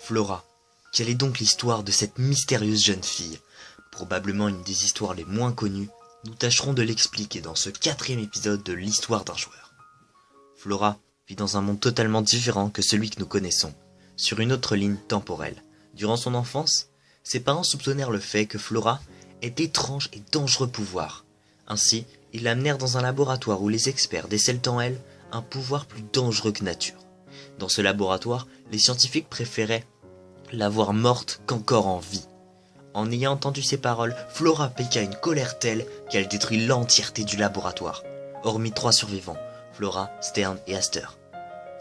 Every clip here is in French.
Flora, quelle est donc l'histoire de cette mystérieuse jeune fille? Probablement une des histoires les moins connues, nous tâcherons de l'expliquer dans ce 4e épisode de l'histoire d'un joueur. Flora vit dans un monde totalement différent que celui que nous connaissons, sur une autre ligne temporelle. Durant son enfance, ses parents soupçonnèrent le fait que Flora ait d'étranges et dangereux pouvoirs. Ainsi, ils l'amenèrent dans un laboratoire où les experts décèlent en elle un pouvoir plus dangereux que nature. Dans ce laboratoire, les scientifiques préféraient la voir morte qu'encore en vie. En ayant entendu ces paroles, Flora piqua une colère telle qu'elle détruit l'entièreté du laboratoire, hormis 3 survivants, Flora, Stern et Aster.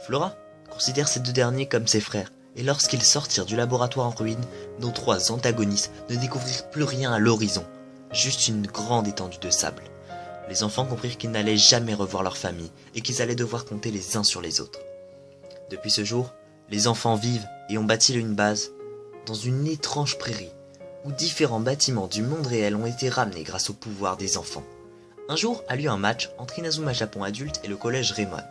Flora considère ces 2 derniers comme ses frères, et lorsqu'ils sortirent du laboratoire en ruine, nos 3 antagonistes ne découvrirent plus rien à l'horizon, juste une grande étendue de sable. Les enfants comprirent qu'ils n'allaient jamais revoir leur famille et qu'ils allaient devoir compter les uns sur les autres. Depuis ce jour, les enfants vivent et ont bâti une base dans une étrange prairie où différents bâtiments du monde réel ont été ramenés grâce au pouvoir des enfants. Un jour a lieu un match entre Inazuma Japon adulte et le collège Raymond,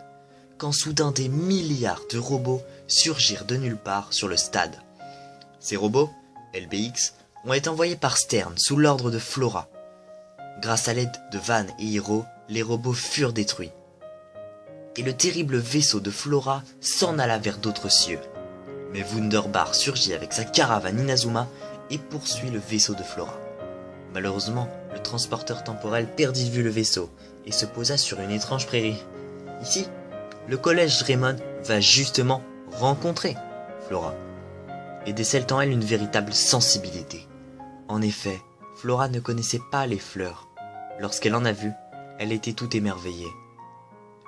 quand soudain des milliards de robots surgirent de nulle part sur le stade. Ces robots, LBX, ont été envoyés par Stern sous l'ordre de Flora. Grâce à l'aide de Van et Hiro, les robots furent détruits. Et le terrible vaisseau de Flora s'en alla vers d'autres cieux. Mais Wunderbar surgit avec sa caravane Inazuma et poursuit le vaisseau de Flora. Malheureusement, le transporteur temporel perdit de vue le vaisseau et se posa sur une étrange prairie. Ici, le collège Raymond va justement rencontrer Flora et décèle en elle une véritable sensibilité. En effet, Flora ne connaissait pas les fleurs. Lorsqu'elle en a vu, elle était toute émerveillée.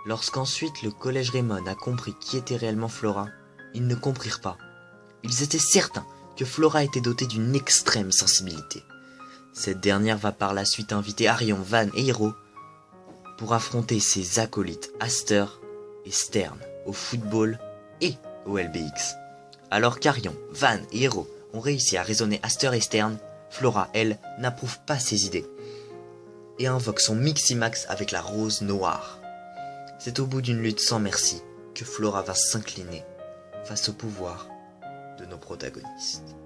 Lorsqu'ensuite le collège Raymond a compris qui était réellement Flora, ils ne comprirent pas. Ils étaient certains que Flora était dotée d'une extrême sensibilité. Cette dernière va par la suite inviter Arion, Van et Hiro pour affronter ses acolytes Aster et Stern au football et au LBX. Alors qu'Arion, Van et Hiro ont réussi à raisonner Aster et Stern, Flora, elle, n'approuve pas ses idées et invoque son Miximax avec la rose noire. C'est au bout d'une lutte sans merci que Flora va s'incliner face au pouvoir de nos protagonistes.